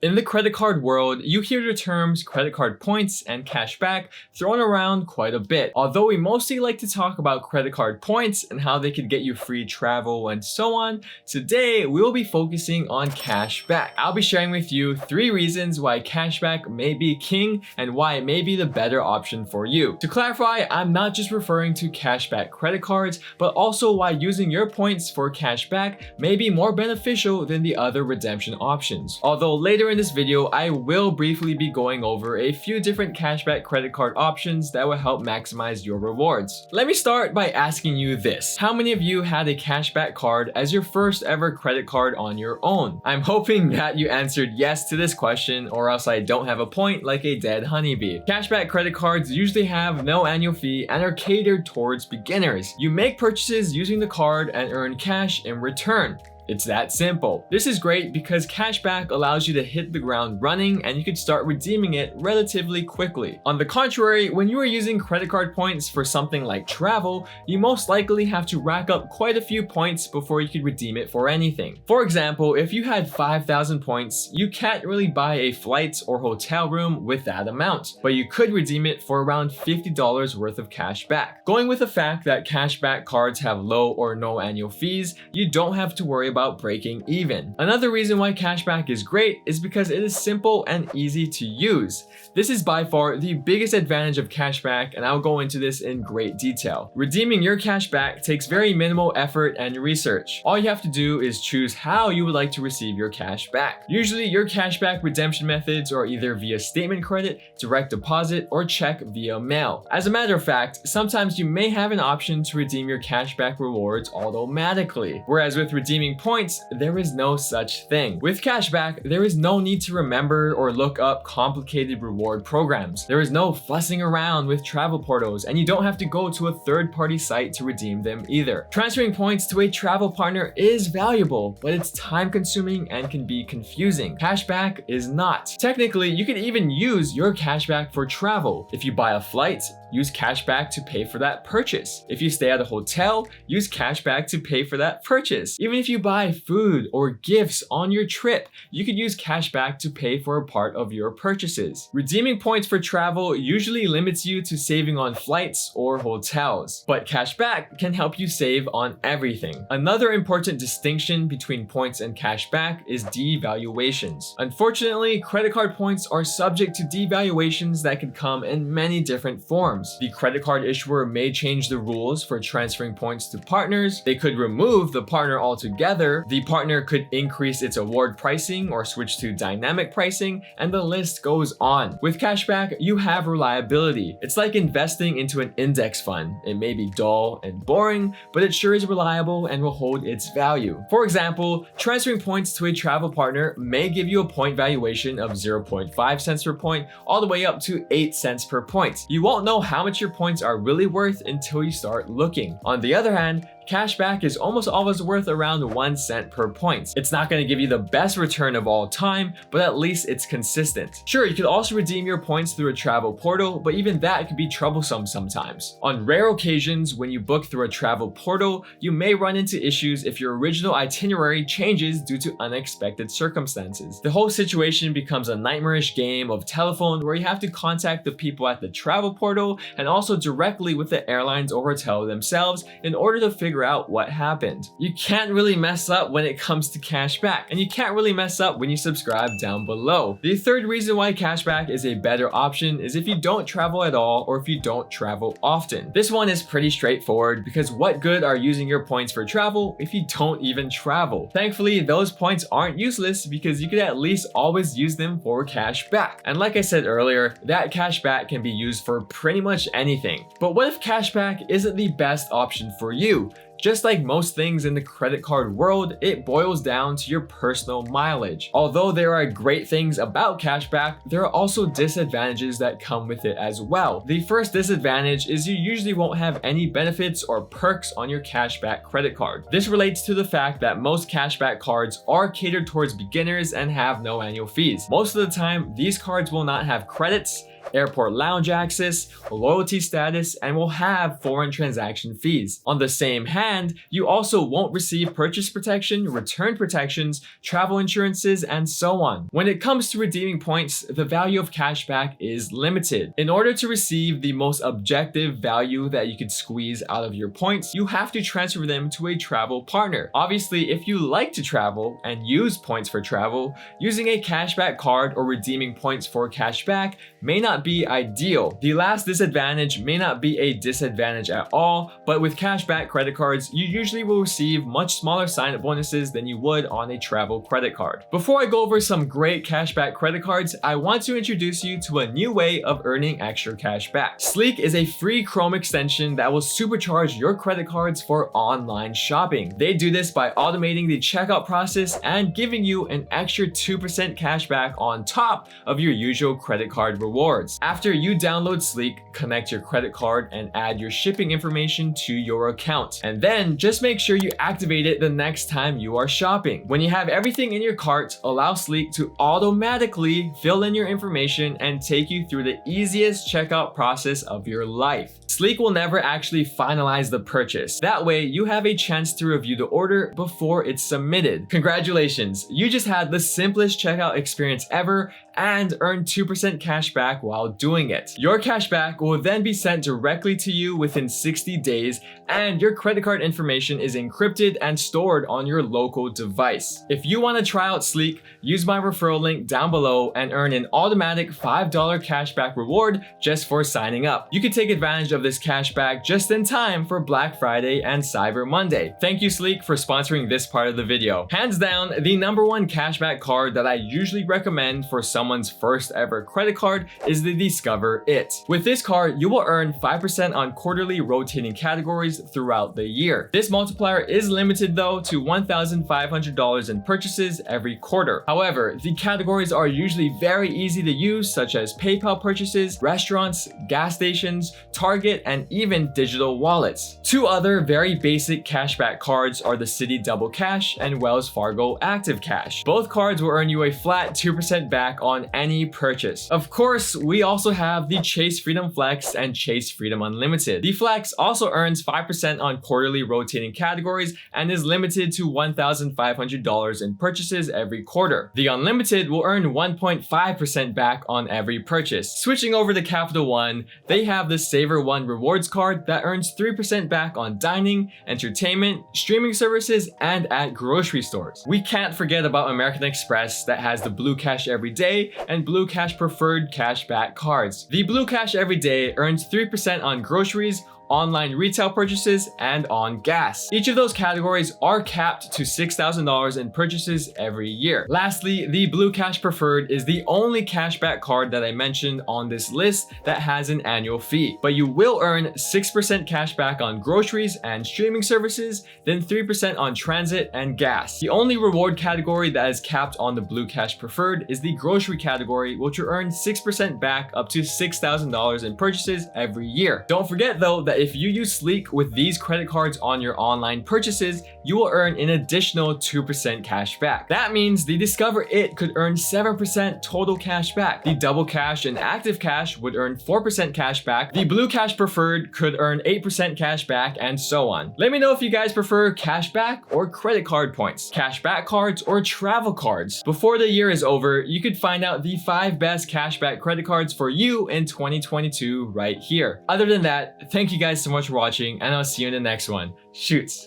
In the credit card world, you hear the terms credit card points and cashback thrown around quite a bit. Although we mostly like to talk about credit card points and how they could get you free travel and so on, today we will be focusing on cashback. I'll be sharing with you 3 reasons why cashback may be king and why it may be the better option for you. To clarify, I'm not just referring to cashback credit cards, but also why using your points for cashback may be more beneficial than the other redemption options. Although later in this video, I will briefly be going over a few different cashback credit card options that will help maximize your rewards. Let me start by asking you this. How many of you had a cashback card as your first ever credit card on your own? I'm hoping that you answered yes to this question, or else I don't have a point like a dead honeybee. Cashback credit cards usually have no annual fee and are catered towards beginners. You make purchases using the card and earn cash in return. It's that simple. This is great because cashback allows you to hit the ground running and you can start redeeming it relatively quickly. On the contrary, when you are using credit card points for something like travel, you most likely have to rack up quite a few points before you can redeem it for anything. For example, if you had 5,000 points, you can't really buy a flight or hotel room with that amount, but you could redeem it for around $50 worth of cash back. Going with the fact that cashback cards have low or no annual fees, you don't have to worry about breaking even. Another reason why cashback is great is because it is simple and easy to use. This is by far the biggest advantage of cashback, and I'll go into this in great detail. Redeeming your cashback takes very minimal effort and research. All you have to do is choose how you would like to receive your cash back. Usually your cashback redemption methods are either via statement credit, direct deposit, or check via mail. As a matter of fact, sometimes you may have an option to redeem your cashback rewards automatically, whereas with redeeming points, there is no such thing. With cashback, there is no need to remember or look up complicated reward programs. There is no fussing around with travel portals, and you don't have to go to a third-party site to redeem them either. Transferring points to a travel partner is valuable, but it's time-consuming and can be confusing. Cashback is not. Technically, you could even use your cashback for travel. If you buy a flight, use cashback to pay for that purchase. If you stay at a hotel, use cashback to pay for that purchase. Even if you buy food or gifts on your trip, you could use cashback to pay for a part of your purchases. Redeeming points for travel usually limits you to saving on flights or hotels, but cashback can help you save on everything. Another important distinction between points and cashback is devaluations. Unfortunately, credit card points are subject to devaluations that can come in many different forms. The credit card issuer may change the rules for transferring points to partners. They could remove the partner altogether. The partner could increase its award pricing or switch to dynamic pricing, and the list goes on. With cashback, you have reliability. It's like investing into an index fund. It may be dull and boring, but it sure is reliable and will hold its value. For example, transferring points to a travel partner may give you a point valuation of 0.5 cents per point all the way up to 8 cents per point. You won't know how much your points are really worth until you start looking. On the other hand, cashback is almost always worth around 1 cent per point. It's not going to give you the best return of all time, but at least it's consistent. Sure, you could also redeem your points through a travel portal, but even that can be troublesome sometimes. On rare occasions, when you book through a travel portal, you may run into issues if your original itinerary changes due to unexpected circumstances. The whole situation becomes a nightmarish game of telephone where you have to contact the people at the travel portal and also directly with the airlines or hotel themselves in order to figure out what happened. You can't really mess up when it comes to cashback, and you can't really mess up when you subscribe down below. The third reason why cashback is a better option is if you don't travel at all or if you don't travel often. This one is pretty straightforward because what good are using your points for travel if you don't even travel? Thankfully, those points aren't useless because you could at least always use them for cashback. And like I said earlier, that cashback can be used for pretty much anything. But what if cashback isn't the best option for you? Just like most things in the credit card world, it boils down to your personal mileage. Although there are great things about cashback, there are also disadvantages that come with it as well. The first disadvantage is you usually won't have any benefits or perks on your cashback credit card. This relates to the fact that most cashback cards are catered towards beginners and have no annual fees. Most of the time, these cards will not have credits, airport lounge access, loyalty status, and will have foreign transaction fees. On the same hand, you also won't receive purchase protection, return protections, travel insurances, and so on. When it comes to redeeming points, the value of cashback is limited. In order to receive the most objective value that you could squeeze out of your points, you have to transfer them to a travel partner. Obviously, if you like to travel and use points for travel, using a cashback card or redeeming points for cashback may not be ideal. The last disadvantage may not be a disadvantage at all, but with cashback credit cards, you usually will receive much smaller sign-up bonuses than you would on a travel credit card. Before I go over some great cashback credit cards, I want to introduce you to a new way of earning extra cash back. Sleek is a free Chrome extension that will supercharge your credit cards for online shopping. They do this by automating the checkout process and giving you an extra 2% cash back on top of your usual credit card rewards. After you download Sleek, connect your credit card and add your shipping information to your account. And then just make sure you activate it the next time you are shopping. When you have everything in your cart, allow Sleek to automatically fill in your information and take you through the easiest checkout process of your life. Sleek will never actually finalize the purchase. That way, you have a chance to review the order before it's submitted. Congratulations, you just had the simplest checkout experience ever and earned 2% cash back while doing it. Your cash back will then be sent directly to you within 60 days, and your credit card information is encrypted and stored on your local device. If you want to try out Sleek, use my referral link down below and earn an automatic $5 cashback reward just for signing up. You can take advantage of this cashback just in time for Black Friday and Cyber Monday. Thank you, Sleek, for sponsoring this part of the video. Hands down, the #1 cashback card that I usually recommend for someone's first ever credit card is the Discover It. With this card, you will earn 5% on quarterly rotating categories throughout the year. This multiplier is limited though to $1,500 in purchases every quarter. However, the categories are usually very easy to use, such as PayPal purchases, restaurants, gas stations, Target, and even digital wallets. Two other very basic cashback cards are the Citi Double Cash and Wells Fargo Active Cash. Both cards will earn you a flat 2% back on any purchase. Of course, we also have the Chase Freedom Flex and Chase Freedom Unlimited. The Flex also earns 5% on quarterly rotating categories and is limited to $1,500 in purchases every quarter. The Unlimited will earn 1.5% back on every purchase. Switching over to Capital One, they have the Savor One Rewards card that earns 3% back on dining, entertainment, streaming services, and at grocery stores. We can't forget about American Express that has the Blue Cash Everyday and Blue Cash Preferred cashback cards. The Blue Cash Everyday earns 3% on groceries, online retail purchases, and on gas. Each of those categories are capped to $6,000 in purchases every year. Lastly, the Blue Cash Preferred is the only cashback card that I mentioned on this list that has an annual fee, but you will earn 6% cash back on groceries and streaming services, then 3% on transit and gas. The only reward category that is capped on the Blue Cash Preferred is the grocery category, which will earn 6% back up to $6,000 in purchases every year. Don't forget though that if you use Sleek with these credit cards on your online purchases, you will earn an additional 2% cash back. That means the Discover It could earn 7% total cash back. The Double Cash and Active Cash would earn 4% cash back. The Blue Cash Preferred could earn 8% cash back, and so on. Let me know if you guys prefer cash back or credit card points, cash back cards or travel cards. Before the year is over, you could find out the 5 best cashback credit cards for you in 2022 right here. Other than that, thank you guys so much for watching, and I'll see you in the next one. Shoots.